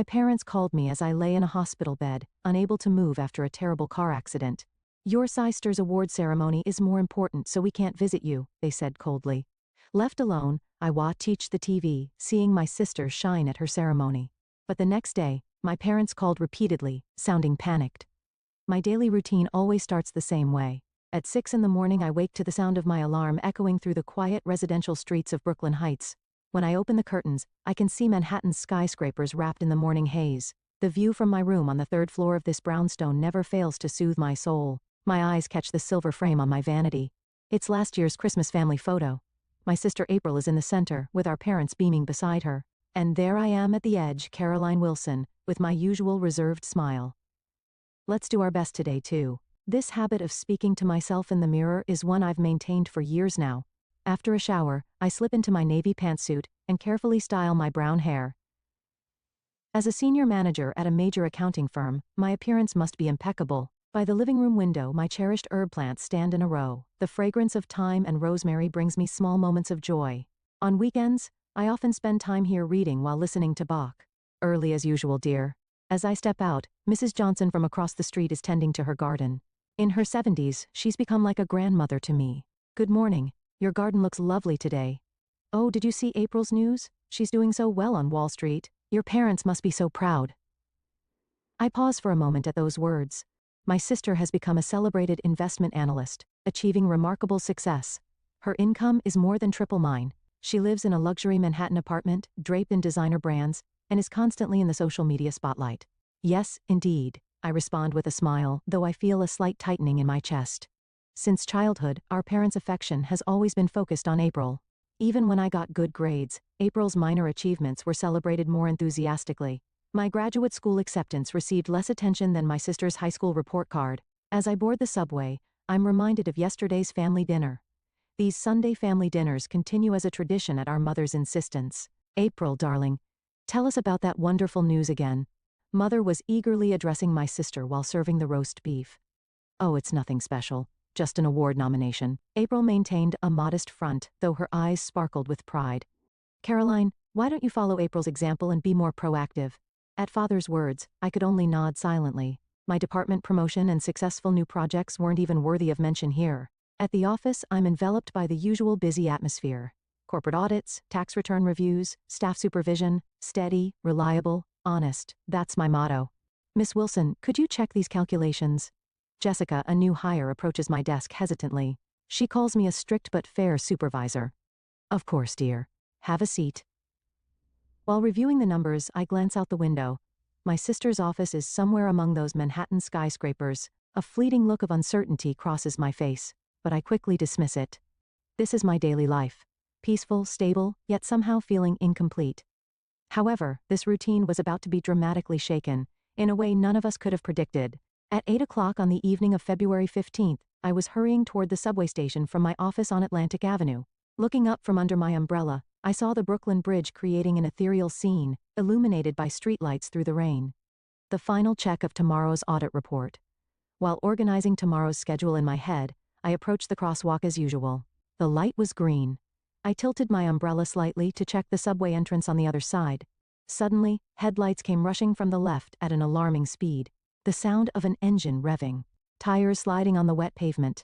My parents called me as I lay in a hospital bed, unable to move after a terrible car accident. Your sister's award ceremony is more important, so we can't visit you, they said coldly. Left alone, I watched the TV, seeing my sister shine at her ceremony. But the next day, my parents called repeatedly, sounding panicked. My daily routine always starts the same way. At 6 in the morning I wake to the sound of my alarm echoing through the quiet residential streets of Brooklyn Heights. When I open the curtains, I can see Manhattan's skyscrapers wrapped in the morning haze. The view from my room on the 3rd floor of this brownstone never fails to soothe my soul. My eyes catch the silver frame on my vanity. It's last year's Christmas family photo. My sister April is in the center, with our parents beaming beside her. And there I am at the edge, Caroline Wilson, with my usual reserved smile. Let's do our best today too. This habit of speaking to myself in the mirror is one I've maintained for years now. After a shower, I slip into my navy pantsuit and carefully style my brown hair. As a senior manager at a major accounting firm, my appearance must be impeccable. By the living room window, my cherished herb plants stand in a row. The fragrance of thyme and rosemary brings me small moments of joy. On weekends, I often spend time here reading while listening to Bach. Early as usual, dear. As I step out, Mrs. Johnson from across the street is tending to her garden. In her 70s, she's become like a grandmother to me. Good morning. Your garden looks lovely today. Oh, did you see April's news? She's doing so well on Wall Street. Your parents must be so proud. I pause for a moment at those words. My sister has become a celebrated investment analyst, achieving remarkable success. Her income is more than triple mine. She lives in a luxury Manhattan apartment, draped in designer brands, and is constantly in the social media spotlight. Yes, indeed, I respond with a smile, though I feel a slight tightening in my chest. Since childhood, our parents' affection has always been focused on April. Even when I got good grades, April's minor achievements were celebrated more enthusiastically. My graduate school acceptance received less attention than my sister's high school report card. As I board the subway, I'm reminded of yesterday's family dinner. These Sunday family dinners continue as a tradition at our mother's insistence. April, darling, tell us about that wonderful news again. Mother was eagerly addressing my sister while serving the roast beef. Oh, it's nothing special. Just an award nomination. April maintained a modest front, though her eyes sparkled with pride. Caroline, why don't you follow April's example and be more proactive? At Father's words, I could only nod silently. My department promotion and successful new projects weren't even worthy of mention here. At the office, I'm enveloped by the usual busy atmosphere. Corporate audits, tax return reviews, staff supervision, steady, reliable, honest. That's my motto. Miss Wilson, could you check these calculations? Jessica, a new hire, approaches my desk hesitantly. She calls me a strict but fair supervisor. Of course, dear. Have a seat. While reviewing the numbers, I glance out the window. My sister's office is somewhere among those Manhattan skyscrapers. A fleeting look of uncertainty crosses my face, but I quickly dismiss it. This is my daily life. Peaceful, stable, yet somehow feeling incomplete. However, this routine was about to be dramatically shaken, in a way none of us could have predicted. At 8 o'clock on the evening of February 15th, I was hurrying toward the subway station from my office on Atlantic Avenue. Looking up from under my umbrella, I saw the Brooklyn Bridge creating an ethereal scene, illuminated by streetlights through the rain. The final check of tomorrow's audit report. While organizing tomorrow's schedule in my head, I approached the crosswalk as usual. The light was green. I tilted my umbrella slightly to check the subway entrance on the other side. Suddenly, headlights came rushing from the left at an alarming speed. The sound of an engine revving. Tires sliding on the wet pavement.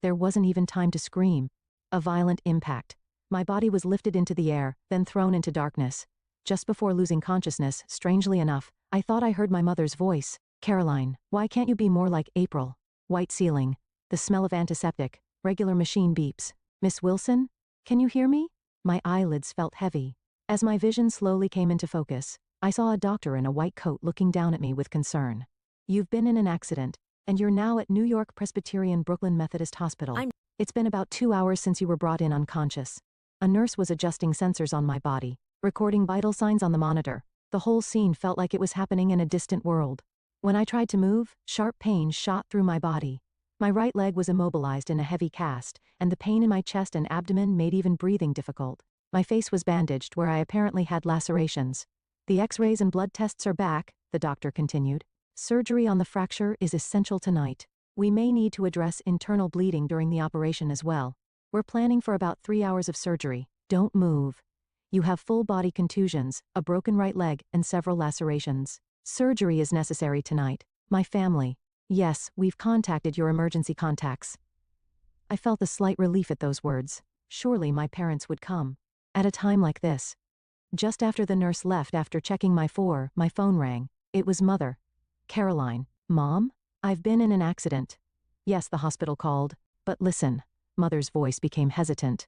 There wasn't even time to scream. A violent impact. My body was lifted into the air, then thrown into darkness. Just before losing consciousness, strangely enough, I thought I heard my mother's voice. Caroline, why can't you be more like April? White ceiling. The smell of antiseptic. Regular machine beeps. Miss Wilson? Can you hear me? My eyelids felt heavy. As my vision slowly came into focus, I saw a doctor in a white coat looking down at me with concern. You've been in an accident, and you're now at New York Presbyterian Brooklyn Methodist Hospital. It's been about 2 hours since you were brought in unconscious. A nurse was adjusting sensors on my body, recording vital signs on the monitor. The whole scene felt like it was happening in a distant world. When I tried to move, sharp pain shot through my body. My right leg was immobilized in a heavy cast, and the pain in my chest and abdomen made even breathing difficult. My face was bandaged where I apparently had lacerations. The X-rays and blood tests are back, the doctor continued. Surgery on the fracture is essential tonight. We may need to address internal bleeding during the operation as well. We're planning for about 3 hours of surgery. Don't move. You have full body contusions, a broken right leg, and several lacerations. Surgery is necessary tonight. My family. Yes, we've contacted your emergency contacts. I felt a slight relief at those words. Surely my parents would come. At a time like this. Just after the nurse left after checking my phone rang. It was Mother. Caroline. Mom? I've been in an accident. Yes, the hospital called. But listen. Mother's voice became hesitant.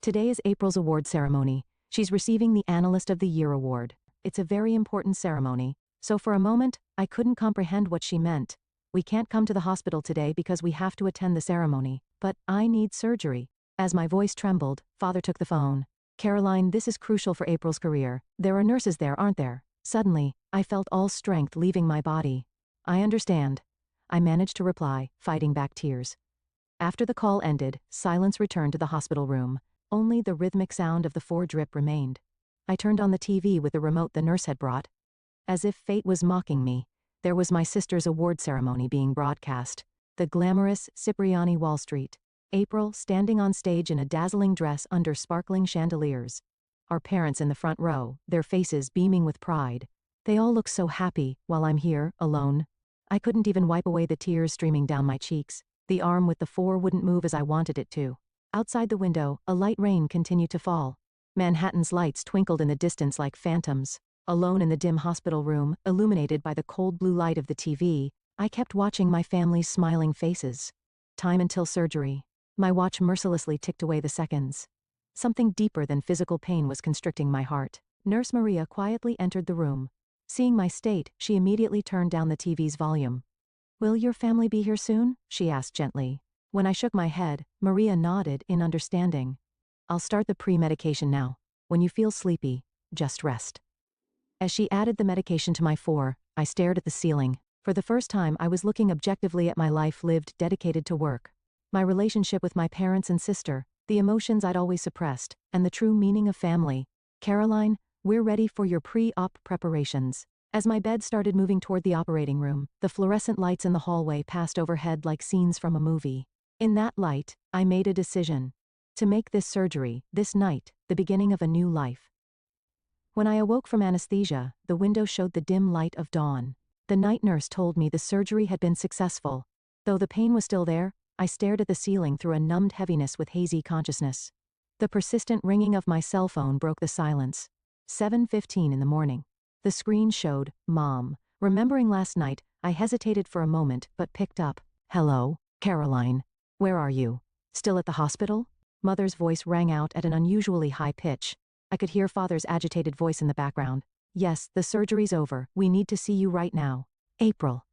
Today is April's award ceremony. She's receiving the Analyst of the Year award. It's a very important ceremony. So for a moment, I couldn't comprehend what she meant. We can't come to the hospital today because we have to attend the ceremony. But I need surgery. As my voice trembled, Father took the phone. Caroline, this is crucial for April's career. There are nurses there, aren't there? Suddenly, I felt all strength leaving my body. I understand. I managed to reply, fighting back tears. After the call ended, silence returned to the hospital room. Only the rhythmic sound of the drip remained. I turned on the TV with the remote the nurse had brought. As if fate was mocking me, there was my sister's award ceremony being broadcast. The glamorous Cipriani Wall Street. April standing on stage in a dazzling dress under sparkling chandeliers. Our parents in the front row, their faces beaming with pride. They all look so happy, while I'm here, alone. I couldn't even wipe away the tears streaming down my cheeks. The arm with the wouldn't move as I wanted it to. Outside the window, a light rain continued to fall. Manhattan's lights twinkled in the distance like phantoms. Alone in the dim hospital room, illuminated by the cold blue light of the TV, I kept watching my family's smiling faces. Time until surgery. My watch mercilessly ticked away the seconds. Something deeper than physical pain was constricting my heart. Nurse Maria quietly entered the room. Seeing my state, she immediately turned down the TV's volume. "Will your family be here soon?" she asked gently. When I shook my head, Maria nodded in understanding. "I'll start the pre-medication now. When you feel sleepy, just rest." As she added the medication to my I stared at the ceiling. For the first time, I was looking objectively at my life lived dedicated to work. My relationship with my parents and sister, the emotions I'd always suppressed, and the true meaning of family. "Caroline, we're ready for your pre-op preparations." As my bed started moving toward the operating room, the fluorescent lights in the hallway passed overhead like scenes from a movie. In that light, I made a decision. To make this surgery, this night, the beginning of a new life. When I awoke from anesthesia, the window showed the dim light of dawn. The night nurse told me the surgery had been successful. Though the pain was still there, I stared at the ceiling through a numbed heaviness with hazy consciousness. The persistent ringing of my cell phone broke the silence. 7:15 in the morning. The screen showed, "Mom." Remembering last night, I hesitated for a moment but picked up. "Hello, Caroline. Where are you? Still at the hospital?" Mother's voice rang out at an unusually high pitch. I could hear Father's agitated voice in the background. "Yes, the surgery's over. We need to see you right now." April,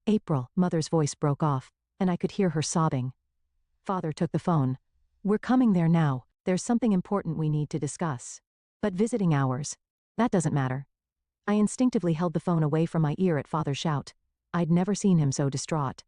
Mother's voice broke off, and I could hear her sobbing. Father took the phone. "We're coming there now. There's something important we need to discuss." "But visiting hours. That doesn't matter." I instinctively held the phone away from my ear at Father's shout. I'd never seen him so distraught.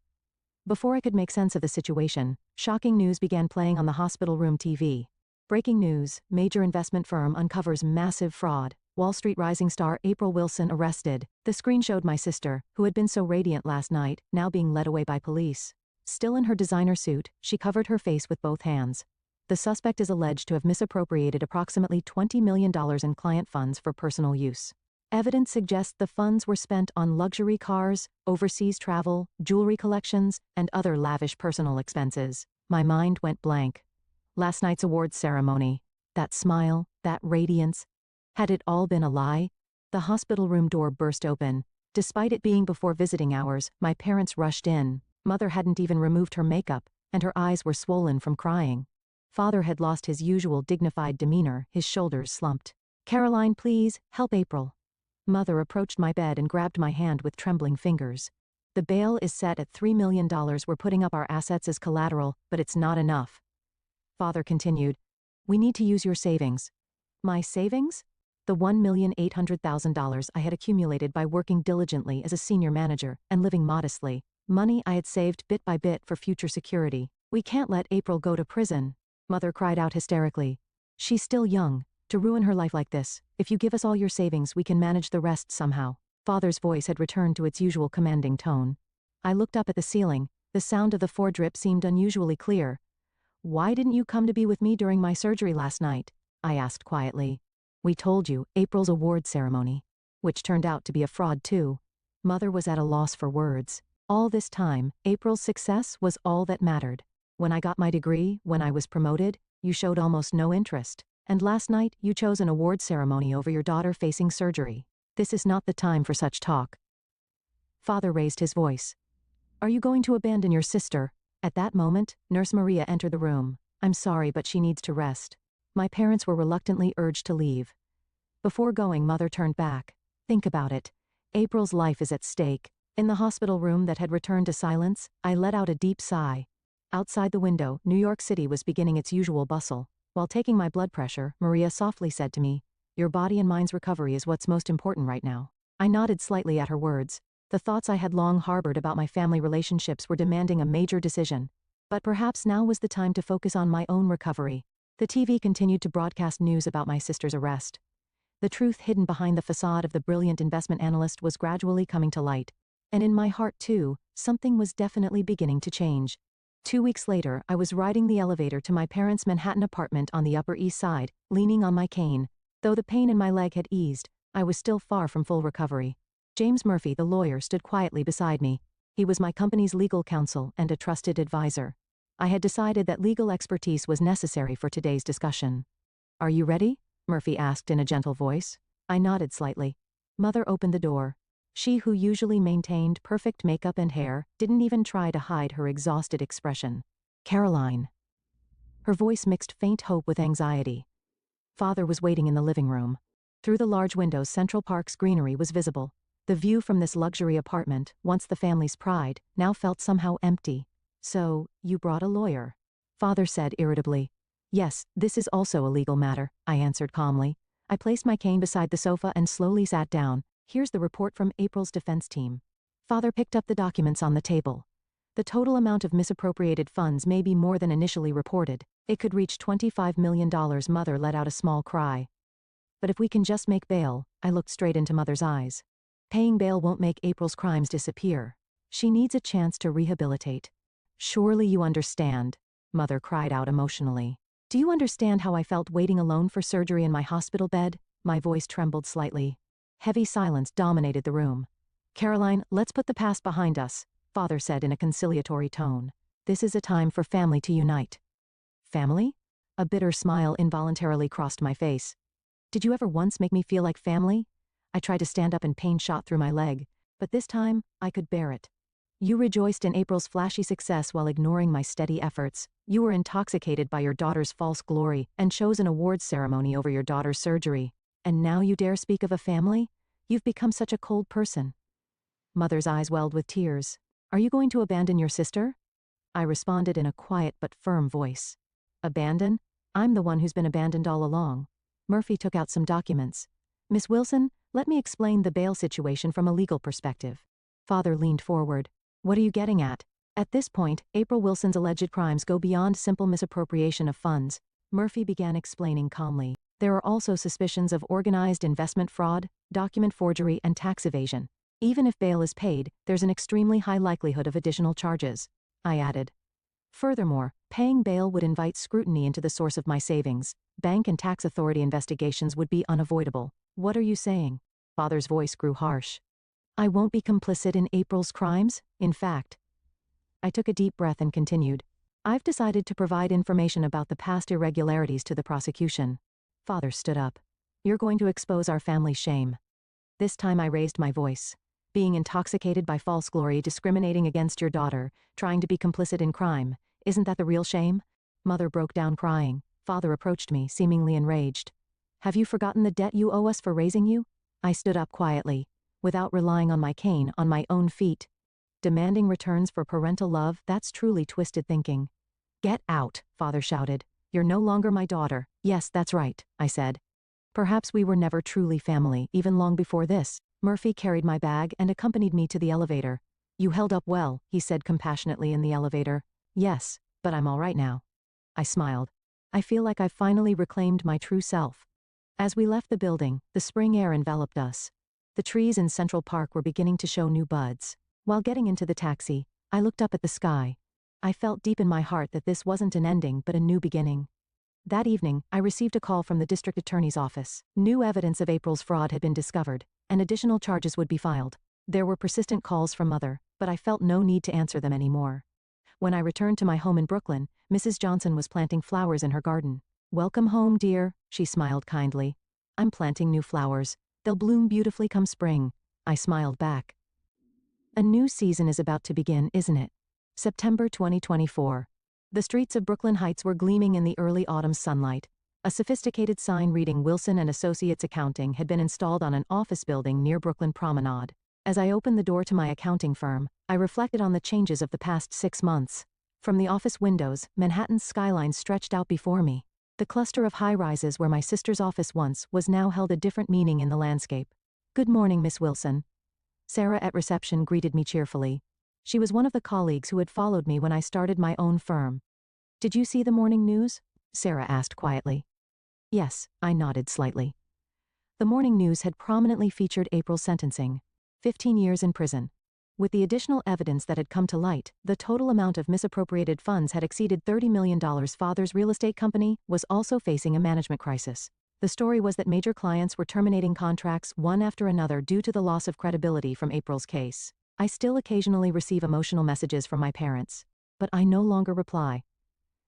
Before I could make sense of the situation, shocking news began playing on the hospital room TV. Breaking news, major investment firm uncovers massive fraud. Wall Street rising star April Wilson arrested. The screen showed my sister, who had been so radiant last night, now being led away by police. Still in her designer suit, she covered her face with both hands. The suspect is alleged to have misappropriated approximately $20 million in client funds for personal use. Evidence suggests the funds were spent on luxury cars, overseas travel, jewelry collections, and other lavish personal expenses. My mind went blank. Last night's awards ceremony, that smile, that radiance, had it all been a lie? The hospital room door burst open. Despite it being before visiting hours, my parents rushed in. Mother hadn't even removed her makeup, and her eyes were swollen from crying. Father had lost his usual dignified demeanor, his shoulders slumped. "Caroline, please, help April." Mother approached my bed and grabbed my hand with trembling fingers. "The bail is set at $3 million. We're putting up our assets as collateral, but it's not enough." Father continued, "We need to use your savings." "My savings?" The $1,800,000 I had accumulated by working diligently as a senior manager and living modestly. Money I had saved bit by bit for future security. "We can't let April go to prison," Mother cried out hysterically. "She's still young. To ruin her life like this, if you give us all your savings, we can manage the rest somehow." Father's voice had returned to its usual commanding tone. I looked up at the ceiling. The sound of the drip seemed unusually clear. "Why didn't you come to be with me during my surgery last night?" I asked quietly. We told you, April's award ceremony. Which turned out to be a fraud too. Mother was at a loss for words. All this time, April's success was all that mattered. When I got my degree, when I was promoted, you showed almost no interest. And last night, you chose an award ceremony over your daughter facing surgery. This is not the time for such talk. Father raised his voice. Are you going to abandon your sister? At that moment, Nurse Maria entered the room. I'm sorry, but she needs to rest. My parents were reluctantly urged to leave. Before going, Mother turned back. Think about it. April's life is at stake. In the hospital room that had returned to silence, I let out a deep sigh. Outside the window, New York City was beginning its usual bustle. While taking my blood pressure, Maria softly said to me, Your body and mind's recovery is what's most important right now. I nodded slightly at her words. The thoughts I had long harbored about my family relationships were demanding a major decision. But perhaps now was the time to focus on my own recovery. The TV continued to broadcast news about my sister's arrest. The truth hidden behind the facade of the brilliant investment analyst was gradually coming to light. And in my heart too, something was definitely beginning to change. 2 weeks later, I was riding the elevator to my parents' Manhattan apartment on the Upper East Side, leaning on my cane. Though the pain in my leg had eased, I was still far from full recovery. James Murphy, the lawyer, stood quietly beside me. He was my company's legal counsel and a trusted advisor. I had decided that legal expertise was necessary for today's discussion. Are you ready? Murphy asked in a gentle voice. I nodded slightly. Mother opened the door. She, who usually maintained perfect makeup and hair, didn't even try to hide her exhausted expression. Caroline. Her voice mixed faint hope with anxiety. Father was waiting in the living room. Through the large windows, Central Park's greenery was visible. The view from this luxury apartment, once the family's pride, now felt somehow empty. So, you brought a lawyer? Father said irritably. Yes, this is also a legal matter, I answered calmly. I placed my cane beside the sofa and slowly sat down. Here's the report from April's defense team. Father picked up the documents on the table. The total amount of misappropriated funds may be more than initially reported. It could reach $25 million. Mother let out a small cry. But if we can just make bail, I looked straight into Mother's eyes. Paying bail won't make April's crimes disappear. She needs a chance to rehabilitate. Surely you understand, Mother cried out emotionally. Do you understand how I felt waiting alone for surgery in my hospital bed? My voice trembled slightly. Heavy silence dominated the room. Caroline, let's put the past behind us, Father said in a conciliatory tone. This is a time for family to unite. Family? A bitter smile involuntarily crossed my face. Did you ever once make me feel like family? I tried to stand up and pain shot through my leg, but this time, I could bear it. You rejoiced in April's flashy success while ignoring my steady efforts. You were intoxicated by your daughter's false glory and chose an awards ceremony over your daughter's surgery. And now you dare speak of a family? You've become such a cold person. Mother's eyes welled with tears. Are you going to abandon your sister? I responded in a quiet but firm voice. Abandon? I'm the one who's been abandoned all along. Murphy took out some documents. Miss Wilson, let me explain the bail situation from a legal perspective. Father leaned forward. What are you getting at? At this point, April Wilson's alleged crimes go beyond simple misappropriation of funds. Murphy began explaining calmly. There are also suspicions of organized investment fraud, document forgery, and tax evasion. Even if bail is paid, there's an extremely high likelihood of additional charges. I added. Furthermore, paying bail would invite scrutiny into the source of my savings. Bank and tax authority investigations would be unavoidable. What are you saying? Father's voice grew harsh. I won't be complicit in April's crimes? In fact. I took a deep breath and continued. I've decided to provide information about the past irregularities to the prosecution. Father stood up. You're going to expose our family's shame. This time I raised my voice. Being intoxicated by false glory, discriminating against your daughter, trying to be complicit in crime, isn't that the real shame? Mother broke down crying. Father approached me, seemingly enraged. Have you forgotten the debt you owe us for raising you? I stood up quietly. Without relying on my cane, on my own feet. Demanding returns for parental love, that's truly twisted thinking. Get out, Father shouted. You're no longer my daughter. Yes, that's right, I said. Perhaps we were never truly family, even long before this. Murphy carried my bag and accompanied me to the elevator. You held up well, he said compassionately in the elevator. Yes, but I'm all right now. I smiled. I feel like I've finally reclaimed my true self. As we left the building, the spring air enveloped us. The trees in Central Park were beginning to show new buds. While getting into the taxi, I looked up at the sky. I felt deep in my heart that this wasn't an ending but a new beginning. That evening, I received a call from the district attorney's office. New evidence of April's fraud had been discovered, and additional charges would be filed. There were persistent calls from Mother, but I felt no need to answer them anymore. When I returned to my home in Brooklyn, Mrs. Johnson was planting flowers in her garden. "Welcome home, dear," she smiled kindly. "I'm planting new flowers. They'll bloom beautifully come spring," I smiled back. A new season is about to begin, isn't it? September 2024. The streets of Brooklyn Heights were gleaming in the early autumn sunlight. A sophisticated sign reading Wilson and Associates Accounting had been installed on an office building near Brooklyn Promenade. As I opened the door to my accounting firm, I reflected on the changes of the past 6 months. From the office windows, Manhattan's skyline stretched out before me. The cluster of high-rises where my sister's office once was now held a different meaning in the landscape. "Good morning, Miss Wilson." Sarah at reception greeted me cheerfully. She was one of the colleagues who had followed me when I started my own firm. "Did you see the morning news?" Sarah asked quietly. Yes, I nodded slightly. The morning news had prominently featured April's sentencing. 15 years in prison. With the additional evidence that had come to light, the total amount of misappropriated funds had exceeded $30 million. Father's real estate company was also facing a management crisis. The story was that major clients were terminating contracts one after another due to the loss of credibility from April's case. I still occasionally receive emotional messages from my parents, but I no longer reply.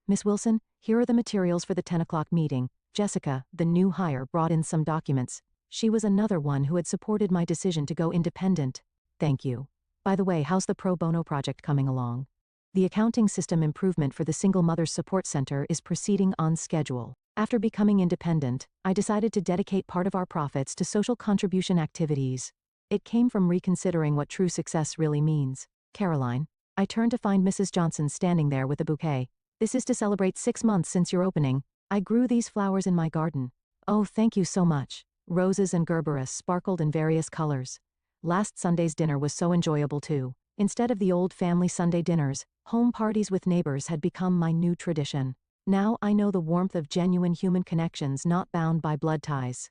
"Miss Wilson, here are the materials for the 10 o'clock meeting." Jessica, the new hire, brought in some documents. She was another one who had supported my decision to go independent. "Thank you. By the way, how's the pro bono project coming along?" "The accounting system improvement for the Single Mothers Support Center is proceeding on schedule." After becoming independent, I decided to dedicate part of our profits to social contribution activities. It came from reconsidering what true success really means. "Caroline." I turned to find Mrs. Johnson standing there with a bouquet. "This is to celebrate 6 months since your opening. I grew these flowers in my garden." "Oh, thank you so much." Roses and gerberas sparkled in various colors. Last Sunday's dinner was so enjoyable too. Instead of the old family Sunday dinners, home parties with neighbors had become my new tradition. Now I know the warmth of genuine human connections not bound by blood ties.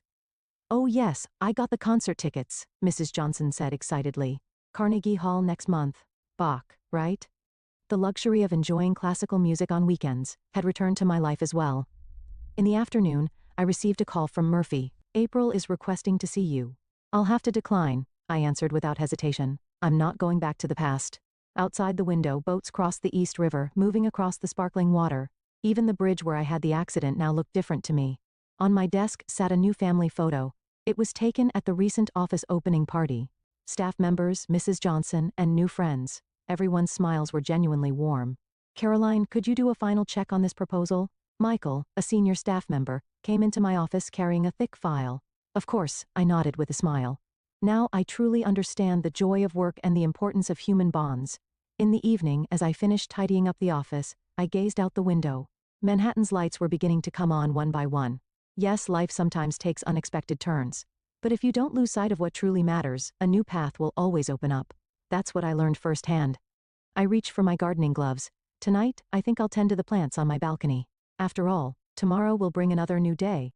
"Oh yes, I got the concert tickets," Mrs. Johnson said excitedly. "Carnegie Hall next month. Bach, right?" The luxury of enjoying classical music on weekends had returned to my life as well. In the afternoon, I received a call from Murphy. "April is requesting to see you." "I'll have to decline," I answered without hesitation. I'm not going back to the past. Outside the window, boats crossed the East River, moving across the sparkling water. Even the bridge where I had the accident now looked different to me. On my desk sat a new family photo. It was taken at the recent office opening party. Staff members, Mrs. Johnson, and new friends. Everyone's smiles were genuinely warm. "Caroline, could you do a final check on this proposal?" Michael, a senior staff member, came into my office carrying a thick file. "Of course," I nodded with a smile. Now I truly understand the joy of work and the importance of human bonds. In the evening, as I finished tidying up the office, I gazed out the window. Manhattan's lights were beginning to come on one by one. Yes, life sometimes takes unexpected turns. But if you don't lose sight of what truly matters, a new path will always open up. That's what I learned firsthand. I reached for my gardening gloves. Tonight, I think I'll tend to the plants on my balcony. After all, tomorrow will bring another new day.